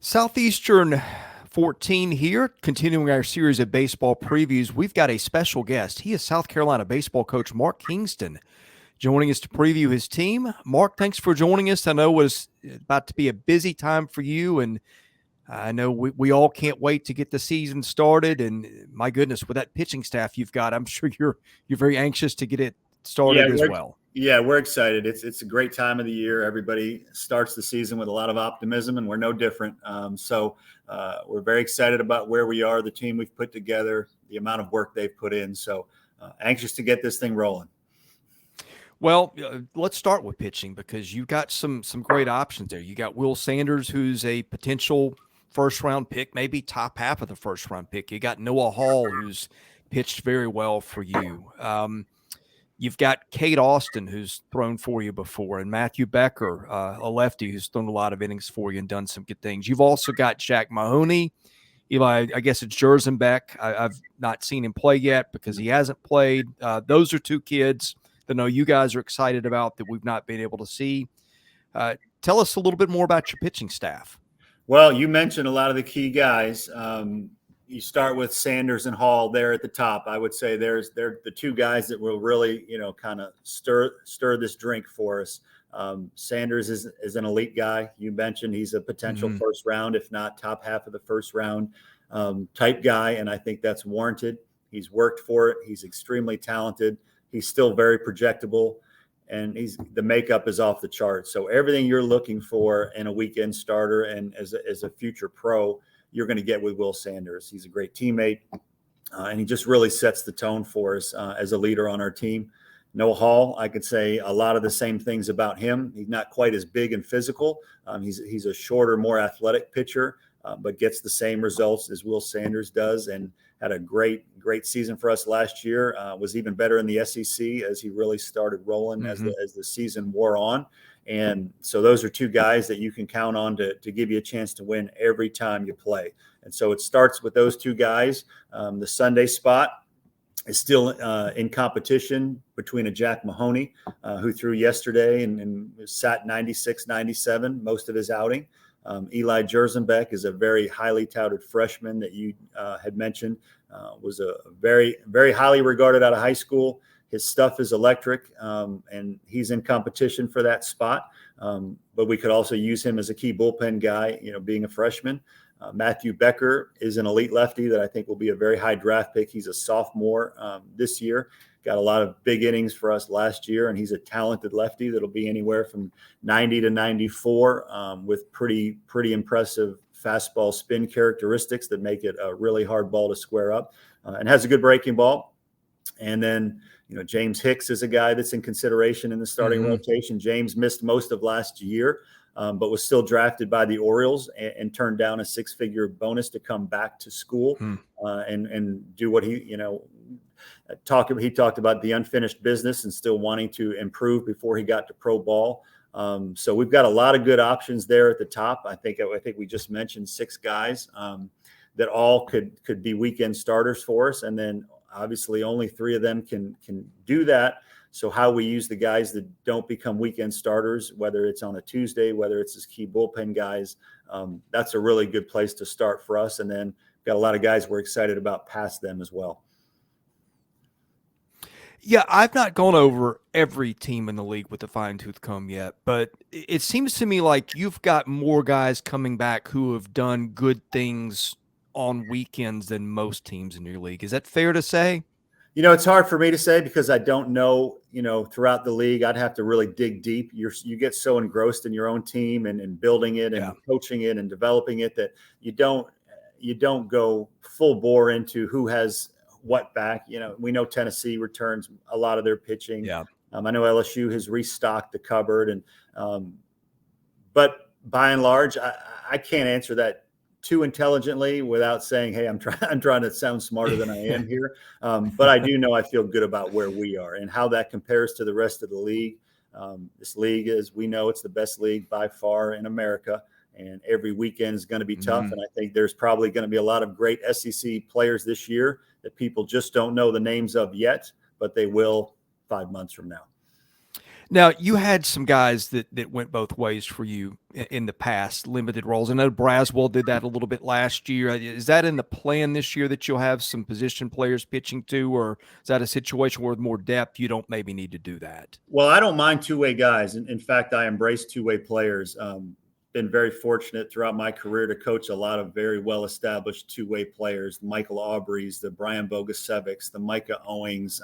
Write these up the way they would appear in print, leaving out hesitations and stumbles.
Southeastern 14 here, continuing our series of baseball previews. We've got a special guest. He is South Carolina baseball coach Mark Kingston joining us to preview his team. Mark, thanks for joining us. I know it was about to be a busy time for you, and I know we all can't wait to get the season started. And my goodness, with that pitching staff you've got, I'm sure you're very anxious to get it Yeah, started as well. we're excited. It's a great time of the year. Everybody starts the season with a lot of optimism, and we're no different. We're very excited about where we are, the team we've put together, the amount of work they've put in. So anxious to get this thing rolling. Well, let's start with pitching because you've got some great options there. You got Will Sanders, who's a potential first-round pick, maybe top half of the first-round pick. You got Noah Hall, who's pitched very well for you. You've got Kate Austin, who's thrown for you before, and Matthew Becker, a lefty who's thrown a lot of innings for you and done some good things. You've also got Jack Mahoney. Eli, I guess it's Jerzenbeck. I've not seen him play yet because he hasn't played. Those are two kids that I know you guys are excited about that we've not been able to see. Tell us a little bit more about your pitching staff. Well, you mentioned a lot of the key guys. You start with Sanders and Hall there at the top. I would say they're the two guys that will really, kind of stir this drink for us. Sanders is an elite guy. You mentioned he's a potential first round, if not top half of the first round type guy, and I think that's warranted. He's worked for it. He's extremely talented. He's still very projectable, and the makeup is off the charts. So everything you're looking for in a weekend starter and as a future pro, you're going to get with Will Sanders. He's a great teammate, and he just really sets the tone for us as a leader on our team. Noah Hall, I could say a lot of the same things about him. He's not quite as big and physical. He's a shorter, more athletic pitcher, but gets the same results as Will Sanders does, and had a great season for us last year. Was even better in the SEC as he really started rolling as the season wore on. And so those are two guys that you can count on to give you a chance to win every time you play. And so it starts with those two guys. The Sunday spot is still in competition between a Jack Mahoney, who threw yesterday and sat 96, 97 most of his outing. Eli Jerzenbeck is a very highly touted freshman that you had mentioned, was a very, very highly regarded out of high school. His stuff is electric, and he's in competition for that spot. But we could also use him as a key bullpen guy, being a freshman. Matthew Becker is an elite lefty that I think will be a very high draft pick. He's a sophomore this year. Got a lot of big innings for us last year, and he's a talented lefty that'll be anywhere from 90 to 94 with pretty impressive fastball spin characteristics that make it a really hard ball to square up, and has a good breaking ball. And then, James Hicks is a guy that's in consideration in the starting rotation. James missed most of last year, but was still drafted by the Orioles and turned down a six-figure bonus to come back to school and do what he talked about the unfinished business and still wanting to improve before he got to pro ball. So we've got a lot of good options there at the top. I think we just mentioned six guys that all could be weekend starters for us, and then obviously only three of them can do that. So how we use the guys that don't become weekend starters, whether it's on a Tuesday, whether it's as key bullpen guys, that's a really good place to start for us. And then got a lot of guys we're excited about past them as well. Yeah, I've not gone over every team in the league with a fine-tooth comb yet, but it seems to me like you've got more guys coming back who have done good things on weekends than most teams in your league. Is that fair to say? It's hard for me to say because I don't know, throughout the league. I'd have to really dig deep. You get so engrossed in your own team and building it and coaching it and developing it that you don't go full bore into who has what back. We know Tennessee returns a lot of their pitching. Yeah. I know LSU has restocked the cupboard, but by and large, I can't answer that too intelligently without saying, hey, I'm trying to sound smarter than I am here. But I do know I feel good about where we are and how that compares to the rest of the league. This league, as we know, it's the best league by far in America, and every weekend is going to be tough. And I think there's probably going to be a lot of great SEC players this year that people just don't know the names of yet, but they will 5 months from now. Now, you had some guys that went both ways for you in the past, limited roles. I know Braswell did that a little bit last year. Is that in the plan this year that you'll have some position players pitching to, or is that a situation where with more depth you don't maybe need to do that? Well, I don't mind two-way guys. In fact, I embrace two-way players. Been very fortunate throughout my career to coach a lot of very well-established two-way players, the Michael Aubreys, the Brian Bogusevics, the Micah Owings,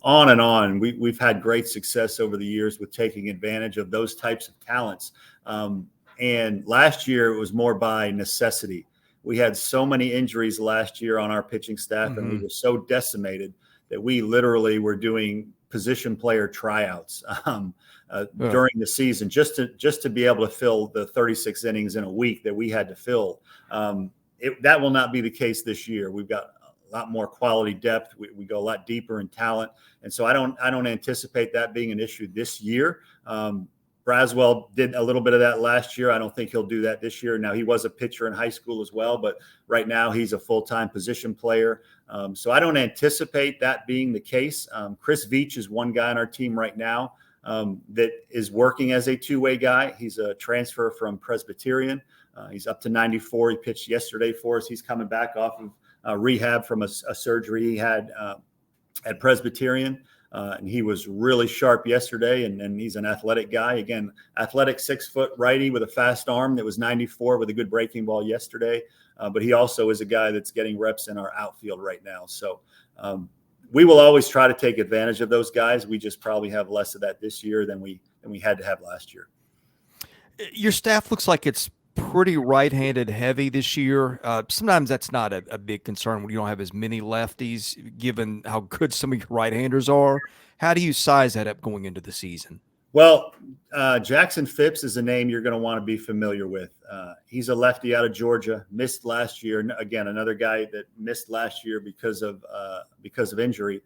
on and on. We've had great success over the years with taking advantage of those types of talents. And last year it was more by necessity. We had so many injuries last year on our pitching staff, and we were so decimated that we literally were doing position player tryouts during the season just to be able to fill the 36 innings in a week that we had to fill. That will not be the case this year. We've got a lot more quality depth. We go a lot deeper in talent, and so I don't anticipate that being an issue this year. Braswell did a little bit of that last year. I don't think he'll do that this year. Now, he was a pitcher in high school as well, but right now he's a full-time position player. So I don't anticipate that being the case. Chris Veach is one guy on our team right now that is working as a two-way guy. He's a transfer from Presbyterian. He's up to 94. He pitched yesterday for us. He's coming back off of rehab from a surgery he had at Presbyterian. And he was really sharp yesterday, and he's an athletic guy. Again, athletic 6-foot righty with a fast arm that was 94 with a good breaking ball yesterday. But he also is a guy that's getting reps in our outfield right now. So we will always try to take advantage of those guys. We just probably have less of that this year than we had to have last year. Your staff looks like it's pretty right-handed heavy this year. Sometimes that's not a big concern when you don't have as many lefties, given how good some of your right-handers are. How do you size that up going into the season? Well, Jackson Phipps is a name you're going to want to be familiar with. He's a lefty out of Georgia, missed last year. Again, another guy that missed last year because of injury.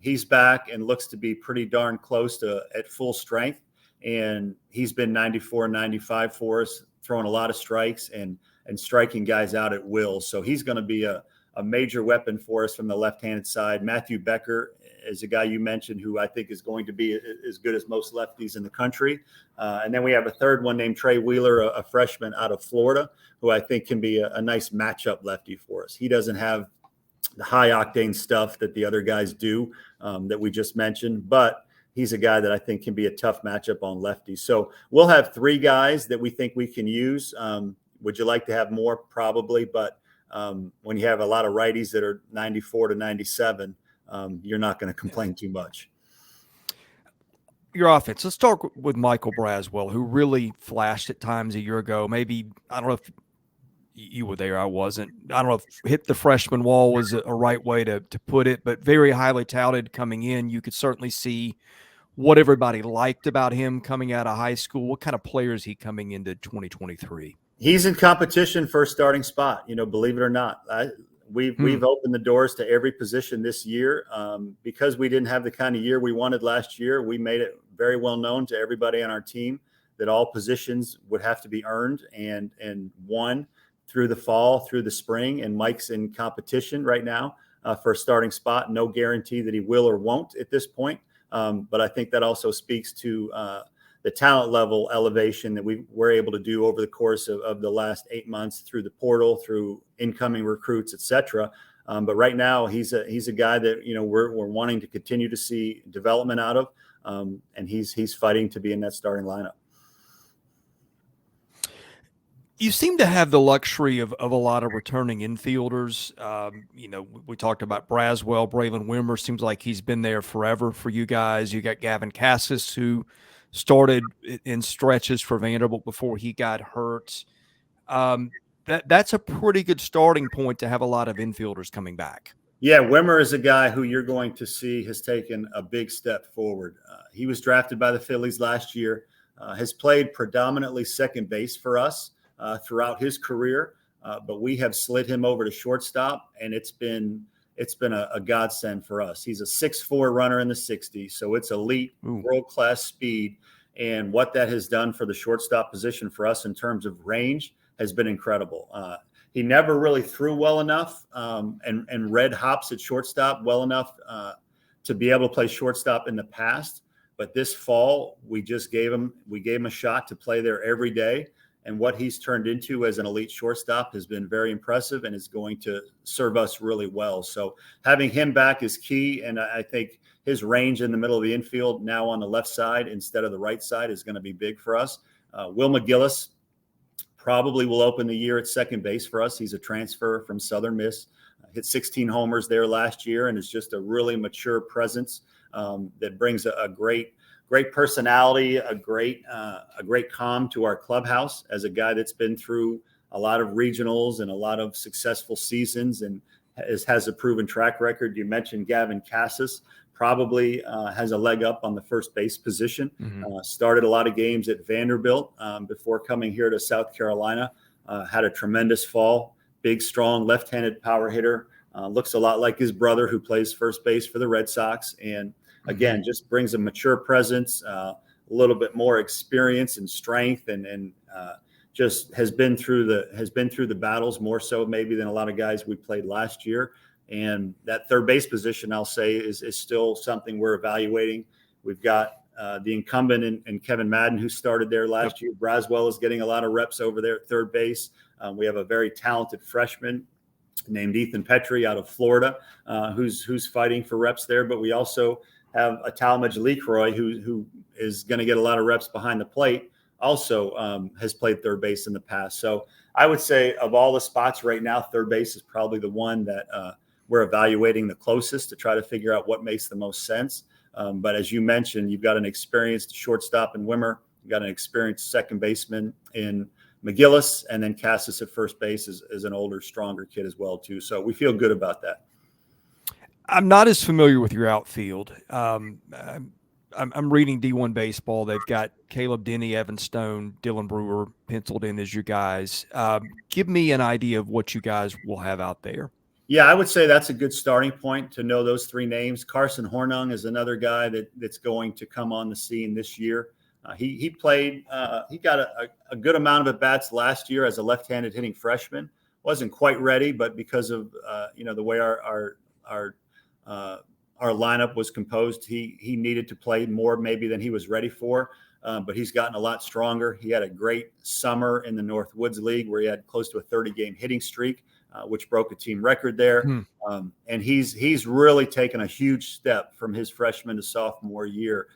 He's back and looks to be pretty darn close to at full strength. And he's been 94, 95 for us, throwing a lot of strikes and striking guys out at will. So he's going to be a major weapon for us from the left-handed side. Matthew Becker is a guy you mentioned who I think is going to be as good as most lefties in the country. And then we have a third one named Trey Wheeler, a freshman out of Florida, who I think can be a nice matchup lefty for us. He doesn't have the high-octane stuff that the other guys do that we just mentioned, but he's a guy that I think can be a tough matchup on lefties. So we'll have three guys that we think we can use. Would you like to have more? Probably. But when you have a lot of righties that are 94 to 97, you're not going to complain too much. Your offense. Let's start with Michael Braswell, who really flashed at times a year ago. Maybe, I don't know if you were there. I wasn't. I don't know if hit the freshman wall was a right way to put it, but very highly touted coming in. You could certainly see what everybody liked about him coming out of high school. What kind of player is he coming into 2023? He's in competition for a starting spot, believe it or not. We've opened the doors to every position this year because we didn't have the kind of year we wanted last year. We made it very well known to everybody on our team that all positions would have to be earned and won through the fall, through the spring. And Mike's in competition right now for a starting spot. No guarantee that he will or won't at this point. But I think that also speaks to the talent level elevation that we were able to do over the course of the last 8 months through the portal, through incoming recruits, et cetera. But right now he's a guy that, we're wanting to continue to see development out of. And he's fighting to be in that starting lineup. You seem to have the luxury of a lot of returning infielders. We talked about Braswell, Braylon Wimmer. Seems like he's been there forever for you guys. You got Gavin Cassis, who started in stretches for Vanderbilt before he got hurt. That's a pretty good starting point to have a lot of infielders coming back. Yeah, Wimmer is a guy who you're going to see has taken a big step forward. He was drafted by the Phillies last year, has played predominantly second base for us throughout his career, but we have slid him over to shortstop, and it's been a godsend for us. He's a 6'4" runner in the 60s, so it's elite world-class speed, and what that has done for the shortstop position for us in terms of range has been incredible. He never really threw well enough and read hops at shortstop well enough to be able to play shortstop in the past. But this fall, we gave him a shot to play there every day. And what he's turned into as an elite shortstop has been very impressive and is going to serve us really well. So having him back is key. And I think his range in the middle of the infield now on the left side instead of the right side is going to be big for us. Will McGillis probably will open the year at second base for us. He's a transfer from Southern Miss, hit 16 homers there last year, and is just a really mature presence that brings a great personality, a great calm to our clubhouse as a guy that's been through a lot of regionals and a lot of successful seasons and has a proven track record. You mentioned Gavin Cassis, probably has a leg up on the first base position. Started a lot of games at Vanderbilt before coming here to South Carolina. Had a tremendous fall. Big, strong, left-handed power hitter. Looks a lot like his brother who plays first base for the Red Sox. And again, just brings a mature presence, a little bit more experience and strength, and just has been through the battles more so maybe than a lot of guys we played last year. And that third base position, I'll say, is still something we're evaluating. We've got the incumbent in Kevin Madden, who started there last year. Braswell is getting a lot of reps over there at third base. We have a very talented freshman named Ethan Petrie out of Florida, who's fighting for reps there. But we also have a Talmadge Lecroy who is going to get a lot of reps behind the plate. Also has played third base in the past. So I would say of all the spots right now, third base is probably the one that we're evaluating the closest to try to figure out what makes the most sense. But as you mentioned, you've got an experienced shortstop in Wimmer. You've got an experienced second baseman in McGillis, and then Cassis at first base is an older, stronger kid as well, too. So we feel good about that. I'm not as familiar with your outfield. I'm reading D1 baseball. They've got Caleb Denny, Evan Stone, Dylan Brewer penciled in as your guys. Give me an idea of what you guys will have out there. Yeah, I would say that's a good starting point to know those three names. Carson Hornung is another guy that's going to come on the scene this year. He played. He got a good amount of at-bats last year as a left-handed hitting freshman. Wasn't quite ready, but because of the way our lineup was composed, he needed to play more maybe than he was ready for. But he's gotten a lot stronger. He had a great summer in the North Woods League where he had close to a 30-game hitting streak, which broke a team record there. And he's really taken a huge step from his freshman to sophomore year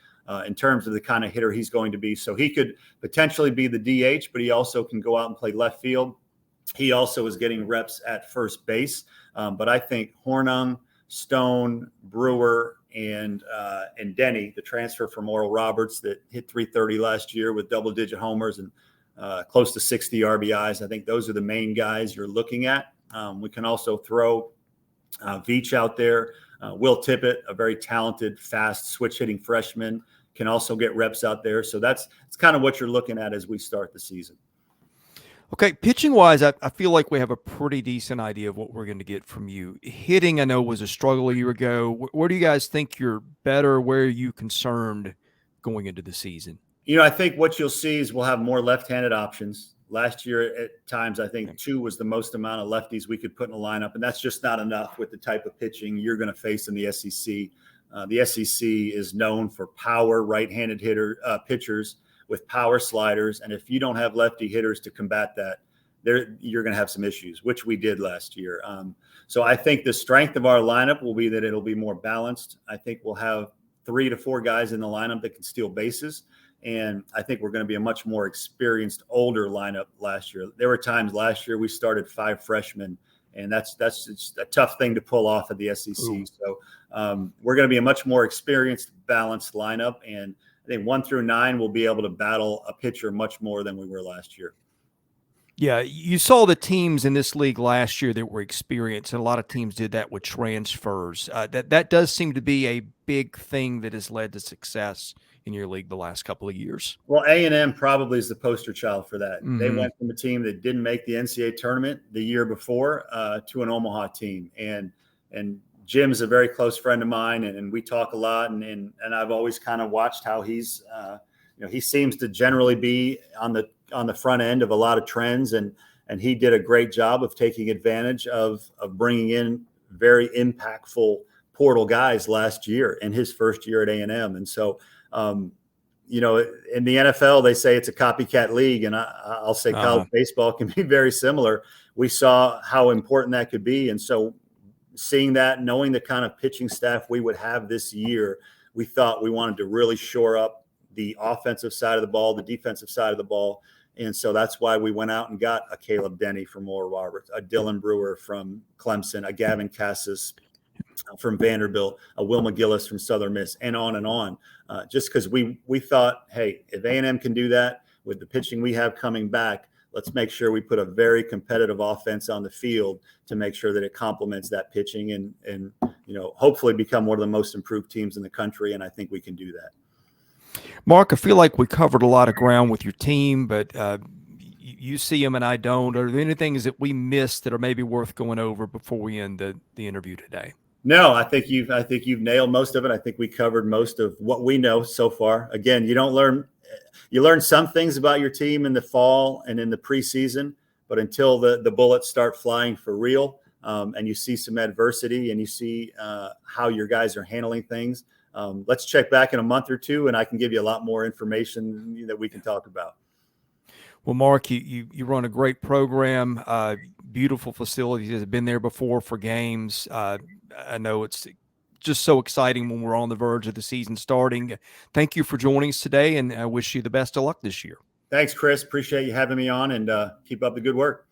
in terms of the kind of hitter he's going to be. So he could potentially be the DH, but he also can go out and play left field. He also is getting reps at first base. But I think Hornung, Stone, Brewer, and Denny, the transfer from Oral Roberts that hit 330 last year with double-digit homers and close to 60 RBIs. I think those are the main guys you're looking at. We can also throw Veach out there. Will Tippett, a very talented, fast switch-hitting freshman, can also get reps out there. So it's kind of what you're looking at as we start the season. Okay, pitching-wise, I feel like we have a pretty decent idea of what we're going to get from you. Hitting, I know, was a struggle a year ago. Where do you guys think you're better? Where are you concerned going into the season? I think what you'll see is we'll have more left-handed options. Last year, at times, I think 2 was the most amount of lefties we could put in a lineup, and that's just not enough with the type of pitching you're going to face in the SEC. The SEC is known for power right-handed pitchers with power sliders, and if you don't have lefty hitters to combat that, you're going to have some issues, which we did last year. So I think the strength of our lineup will be that it'll be more balanced. I think we'll have 3 to 4 guys in the lineup that can steal bases. And I think we're going to be a much more experienced, older lineup last year. There were times last year we started 5 freshmen, and that's just a tough thing to pull off at the SEC. Ooh. So we're going to be a much more experienced, balanced lineup. And I think 1 through 9 will be able to battle a pitcher much more than we were last year. Yeah, you saw the teams in this league last year that were experienced, and a lot of teams did that with transfers. That does seem to be a big thing that has led to success in your league the last couple of years. Well, A&M probably is the poster child for that. Mm-hmm. They went from a team that didn't make the NCAA tournament the year before to an Omaha team. And Jim's a very close friend of mine, and we talk a lot. And I've always kind of watched how he's, he seems to generally be on the front end of a lot of trends. And he did a great job of taking advantage of bringing in very impactful portal guys last year in his first year at A&M. And so You know, in the NFL, they say it's a copycat league, and I'll say college baseball can be very similar. We saw how important that could be. And so seeing that, knowing the kind of pitching staff we would have this year, we thought we wanted to really shore up the offensive side of the ball, the defensive side of the ball. And so that's why we went out and got a Caleb Denny from Oral Roberts, a Dylan Brewer from Clemson, a Gavin Cassis from Vanderbilt, a Will McGillis from Southern Miss, and on, just because we thought, hey, if A&M can do that with the pitching we have coming back, let's make sure we put a very competitive offense on the field to make sure that it complements that pitching and you know, hopefully become one of the most improved teams in the country. And I think we can do that. Mark, I feel like we covered a lot of ground with your team, but you see them and I don't. Are there any things that we missed that are maybe worth going over before we end the interview today? No, I think you've nailed most of it. I think we covered most of what we know so far. Again, you learn some things about your team in the fall and in the preseason, but until the bullets start flying for real, and you see some adversity and you see how your guys are handling things, let's check back in a month or two, and I can give you a lot more information that we can talk about. Well, Mark, you run a great program, beautiful facilities. Have been there before for games. I know it's just so exciting when we're on the verge of the season starting. Thank you for joining us today, and I wish you the best of luck this year. Thanks, Chris. Appreciate you having me on, and keep up the good work.